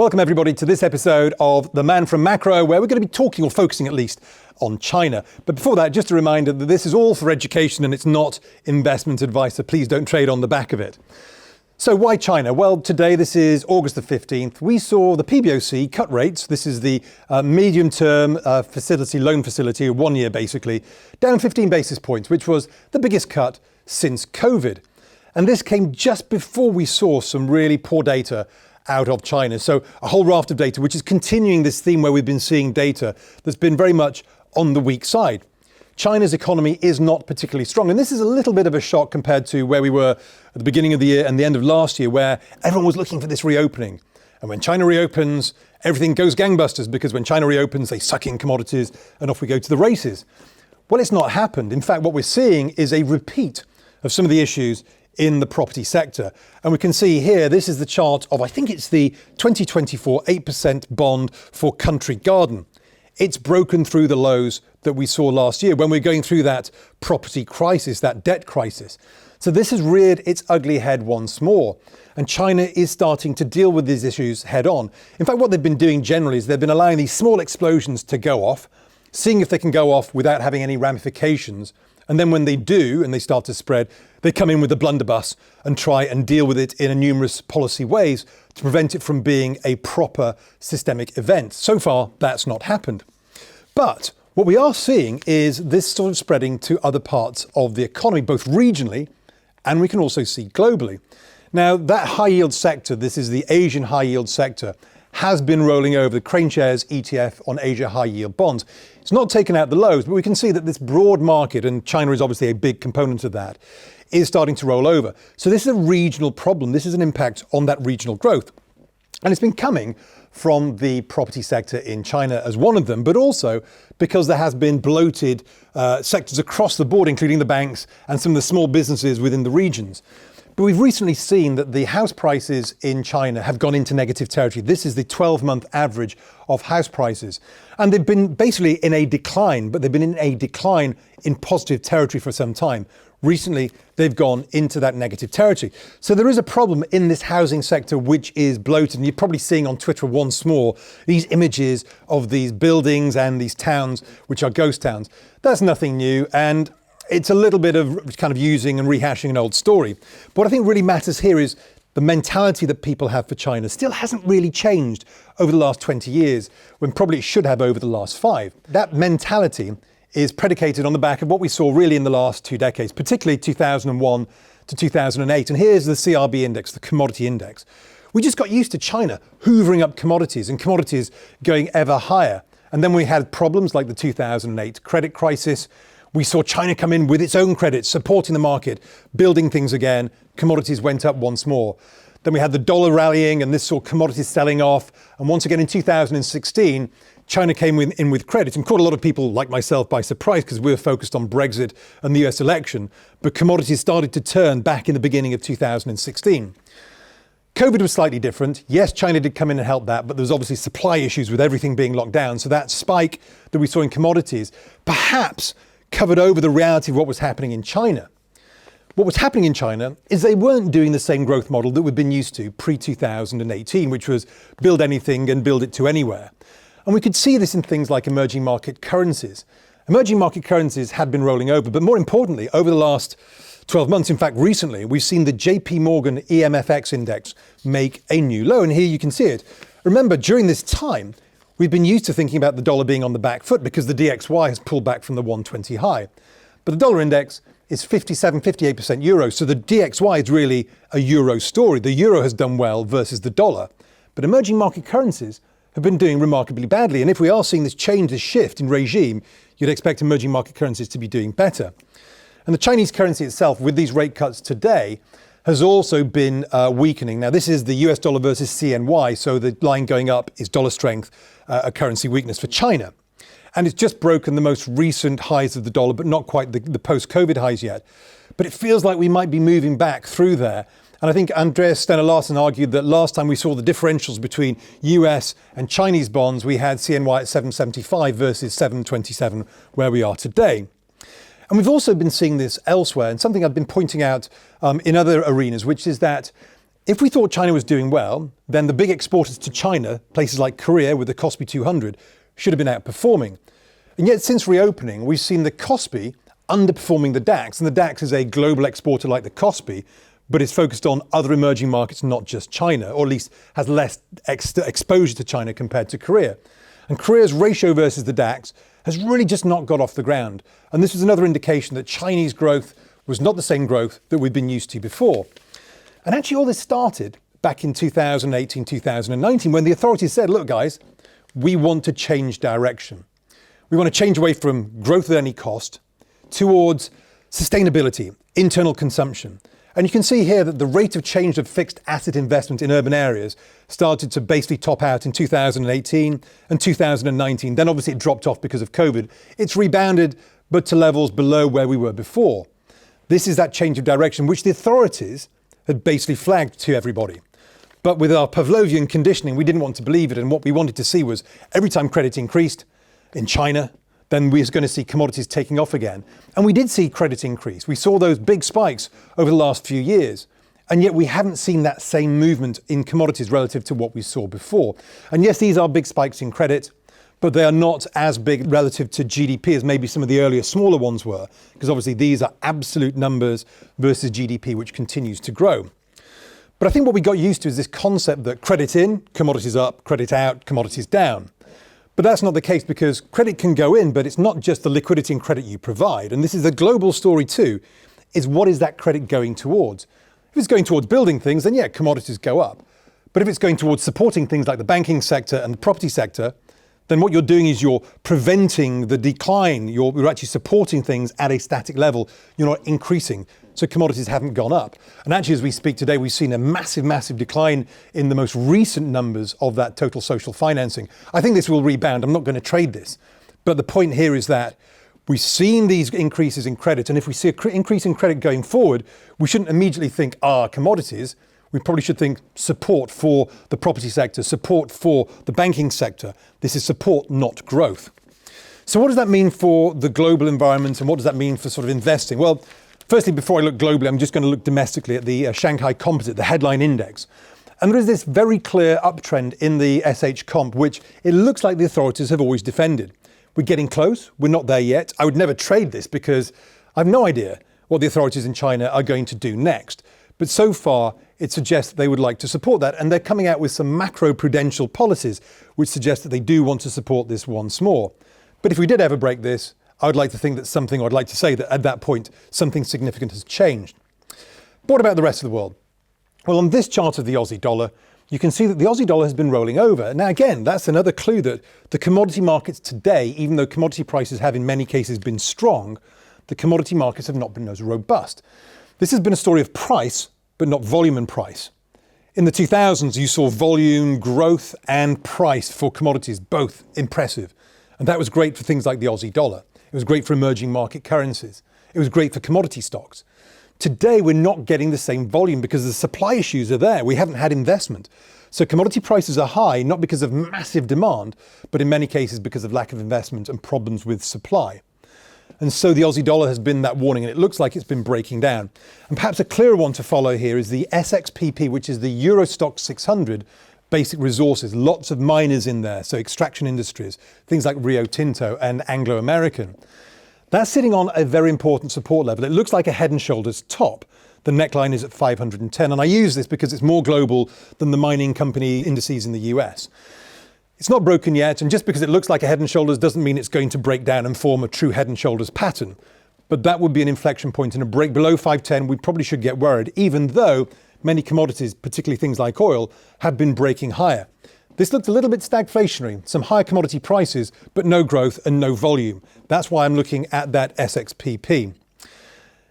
Welcome everybody to this episode of The Man from Macro, where we're going to be talking, or focusing at least, on China. But before that, just a reminder that this is all for education and it's not investment advice, so please don't trade on the back of it. So why China? Well, today, this is August the 15th, we saw the PBOC cut rates. This is the medium-term loan facility, 1 year basically, down 15 basis points, which was the biggest cut since COVID. And this came just before we saw some really poor data out of China. So a whole raft of data, which is continuing this theme where we've been seeing data that's been very much on the weak side. China's economy is not particularly strong. And this is a little bit of a shock compared to where we were at the beginning of the year and the end of last year, where everyone was looking for this reopening. And when China reopens, everything goes gangbusters, because when China reopens, they suck in commodities and off we go to the races. Well, it's not happened. In fact, what we're seeing is a repeat of some of the issues in the property sector. And we can see here, this is the chart of, I think it's the 2024 8% bond for Country Garden. It's broken through the lows that we saw last year when we were going through that property crisis, that debt crisis. So this has reared its ugly head once more. And China is starting to deal with these issues head on. In fact, what they've been doing generally is they've been allowing these small explosions to go off, seeing if they can go off without having any ramifications. And then when they do, and they start to spread, they come in with a blunderbuss and try and deal with it in numerous policy ways to prevent it from being a proper systemic event. So far, that's not happened. But what we are seeing is this sort of spreading to other parts of the economy, both regionally, and we can also see globally. Now, that high yield sector, this is the Asian high yield sector, has been rolling over. The KRANESHARES ETF on Asia high yield bonds. It's not taken out the lows, but we can see that this broad market, and China is obviously a big component of that, is starting to roll over. So this is a regional problem. This is an impact on that regional growth. And it's been coming from the property sector in China as one of them, but also because there has been bloated sectors across the board, including the banks and some of the small businesses within the regions. But we've recently seen that the house prices in China have gone into negative territory. This is the 12-month average of house prices. And they've been basically in a decline, but they've been in a decline in positive territory for some time. Recently, they've gone into that negative territory. So there is a problem in this housing sector which is bloated. And you're probably seeing on Twitter once more these images of these buildings and these towns, which are ghost towns. That's nothing new. And it's a little bit of kind of using and rehashing an old story. But what I think really matters here is the mentality that people have for China still hasn't really changed over the last 20 years, when probably it should have over the last 5. That mentality is predicated on the back of what we saw really in the last 2 decades, particularly 2001 to 2008. And here's the CRB index, the commodity index. We just got used to China hoovering up commodities and commodities going ever higher. And then we had problems like the 2008 credit crisis. We saw China come in with its own credit, supporting the market, building things again. Commodities went up once more. Then we had the dollar rallying, and this saw commodities selling off. And once again in 2016, China came in with credit and caught a lot of people like myself by surprise, because we were focused on Brexit and the US election. But commodities started to turn back in the beginning of 2016. COVID was slightly different. Yes, China did come in and help that, but there was obviously supply issues with everything being locked down. So that spike that we saw in commodities perhaps covered over the reality of what was happening in China. What was happening in China is they weren't doing the same growth model that we've been used to pre-2018, which was build anything and build it to anywhere. And we could see this in things like emerging market currencies. Emerging market currencies had been rolling over, but more importantly, over the last 12 months, in fact, recently, we've seen the JP Morgan EMFX index make a new low. And here you can see it. Remember, during this time, we've been used to thinking about the dollar being on the back foot because the DXY has pulled back from the 120 high. But the dollar index is 58% euro. So the DXY is really a euro story. The euro has done well versus the dollar. But emerging market currencies have been doing remarkably badly. And if we are seeing this change, this shift in regime, you'd expect emerging market currencies to be doing better. And the Chinese currency itself, with these rate cuts today, has also been weakening. Now, this is the US dollar versus CNY. So the line going up is dollar strength, a currency weakness for China. And it's just broken the most recent highs of the dollar, but not quite the post-COVID highs yet. But it feels like we might be moving back through there. And I think Andreas Stena-Larsen argued that last time we saw the differentials between US and Chinese bonds, we had CNY at 775 versus 727, where we are today. And we've also been seeing this elsewhere, and something I've been pointing out in other arenas, which is that If we thought China was doing well, then the big exporters to China, places like Korea with the Kospi 200, should have been outperforming. And yet since reopening, we've seen the Kospi underperforming the DAX. And the DAX is a global exporter like the Kospi, but it's focused on other emerging markets, not just China, or at least has less exposure to China compared to Korea. And Korea's ratio versus the DAX has really just not got off the ground. And this was another indication that Chinese growth was not the same growth that we've been used to before. And actually all this started back in 2018, 2019, when the authorities said, look guys, we want to change direction. We want to change away from growth at any cost towards sustainability, internal consumption. And you can see here that the rate of change of fixed asset investment in urban areas started to basically top out in 2018 and 2019. Then obviously it dropped off because of COVID. It's rebounded, but to levels below where we were before. This is that change of direction, which the authorities had basically flagged to everybody. But with our Pavlovian conditioning, we didn't want to believe it. And what we wanted to see was every time credit increased in China, then we were going to see commodities taking off again. And we did see credit increase. We saw those big spikes over the last few years. And yet we haven't seen that same movement in commodities relative to what we saw before. And yes, these are big spikes in credit, but they are not as big relative to GDP as maybe some of the earlier smaller ones were, because obviously these are absolute numbers versus GDP, which continues to grow. But I think what we got used to is this concept that credit in, commodities up, credit out, commodities down. But that's not the case, because credit can go in, but it's not just the liquidity and credit you provide. And this is a global story too, is what is that credit going towards? If it's going towards building things, then yeah, commodities go up. But if it's going towards supporting things like the banking sector and the property sector, then what you're doing is you're preventing the decline. You're actually supporting things at a static level. You're not increasing. So commodities haven't gone up. And actually, as we speak today, we've seen a massive, massive decline in the most recent numbers of that total social financing. I think this will rebound. I'm not going to trade this. But the point here is that we've seen these increases in credit. And if we see an increase in credit going forward, we shouldn't immediately think, commodities. We probably should think support for the property sector, support for the banking sector. This is support, not growth. So what does that mean for the global environment, and what does that mean for sort of investing? Well, firstly, before I look globally, I'm just going to look domestically at the Shanghai Composite, the headline index. And there is this very clear uptrend in the SH Comp, which it looks like the authorities have always defended. We're getting close. We're not there yet. I would never trade this because I have no idea what the authorities in China are going to do next. But so far, it suggests that they would like to support that. And they're coming out with some macro-prudential policies, which suggest that they do want to support this once more. But if we did ever break this, I would like to think that something, or I'd like to say that at that point, something significant has changed. But what about the rest of the world? Well, on this chart of the Aussie dollar, you can see that the Aussie dollar has been rolling over. Now, again, that's another clue that the commodity markets today, even though commodity prices have in many cases been strong, the commodity markets have not been as robust. This has been a story of price, but not volume and price. In the 2000s, you saw volume, growth, and price for commodities, both impressive. And that was great for things like the Aussie dollar. It was great for emerging market currencies. It was great for commodity stocks. Today, we're not getting the same volume because the supply issues are there. We haven't had investment. So commodity prices are high, not because of massive demand, but in many cases because of lack of investment and problems with supply. And so the Aussie dollar has been that warning, and it looks like it's been breaking down. And perhaps a clearer one to follow here is the SXPP, which is the Euro Stoxx 600 basic resources. Lots of miners in there, so extraction industries, things like Rio Tinto and Anglo American. That's sitting on a very important support level. It looks like a head and shoulders top. The neckline is at 510. And I use this because it's more global than the mining company indices in the US. It's not broken yet, and just because it looks like a head and shoulders doesn't mean it's going to break down and form a true head and shoulders pattern. But that would be an inflection point, and a break below 510, we probably should get worried, even though many commodities, particularly things like oil, have been breaking higher. This looked a little bit stagflationary, some higher commodity prices, but no growth and no volume. That's why I'm looking at that SXPP.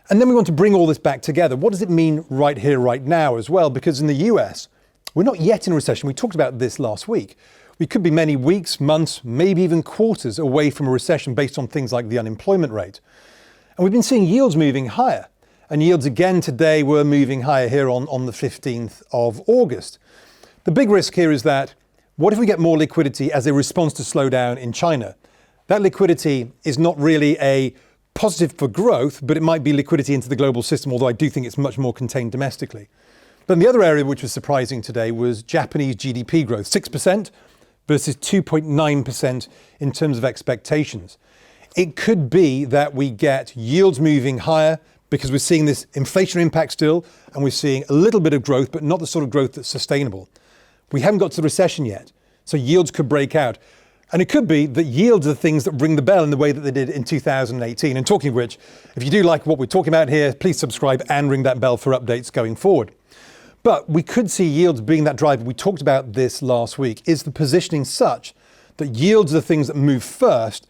And then we want to bring all this back together. What does it mean right here, right now as well? Because in the US, we're not yet in a recession. We talked about this last week. We could be many weeks, months, maybe even quarters away from a recession based on things like the unemployment rate. And we've been seeing yields moving higher. And yields again today were moving higher here on the 15th of August. The big risk here is that what if we get more liquidity as a response to slowdown in China? That liquidity is not really a positive for growth, but it might be liquidity into the global system, although I do think it's much more contained domestically. Then the other area which was surprising today was Japanese GDP growth, 6% versus 2.9% in terms of expectations. It could be that we get yields moving higher because we're seeing this inflationary impact still, and we're seeing a little bit of growth, but not the sort of growth that's sustainable. We haven't got to the recession yet, so yields could break out. And it could be that yields are the things that ring the bell in the way that they did in 2018. And talking of which, if you do like what we're talking about here, please subscribe and ring that bell for updates going forward. But we could see yields being that driver. We talked about this last week. Is the positioning such that yields are the things that move first,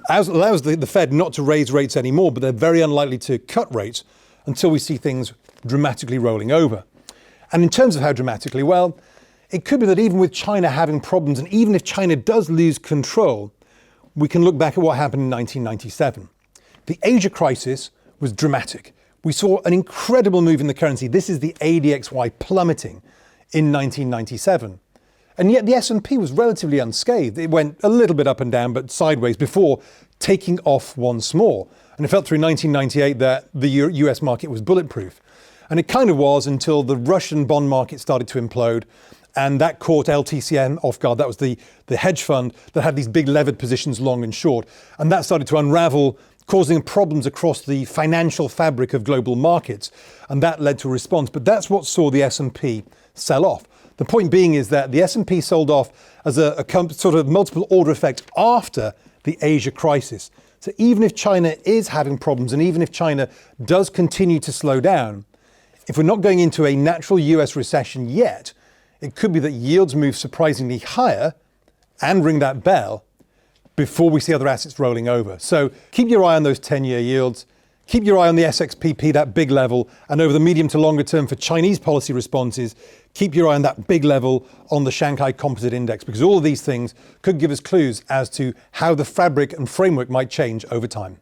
allows the Fed not to raise rates anymore, but they're very unlikely to cut rates until we see things dramatically rolling over. And in terms of how dramatically, well, it could be that even with China having problems, and even if China does lose control, we can look back at what happened in 1997. The Asia crisis was dramatic. We saw an incredible move in the currency. This is the ADXY plummeting in 1997. And yet the S&P was relatively unscathed. It went a little bit up and down, but sideways before taking off once more. And it felt through 1998 that the US market was bulletproof. And it kind of was until the Russian bond market started to implode. And that caught LTCM off guard. That was the hedge fund that had these big levered positions long and short. And that started to unravel, causing problems across the financial fabric of global markets. And that led to a response. But that's what saw the S&P sell off. The point being is that the S&P sold off as a sort of multiple order effect after the Asia crisis. So even if China is having problems, and even if China does continue to slow down, if we're not going into a natural US recession yet, it could be that yields move surprisingly higher and ring that bell before we see other assets rolling over. So keep your eye on those 10-year yields. Keep your eye on the SXPP, that big level, and over the medium to longer term for Chinese policy responses, keep your eye on that big level on the Shanghai Composite Index, because all of these things could give us clues as to how the fabric and framework might change over time.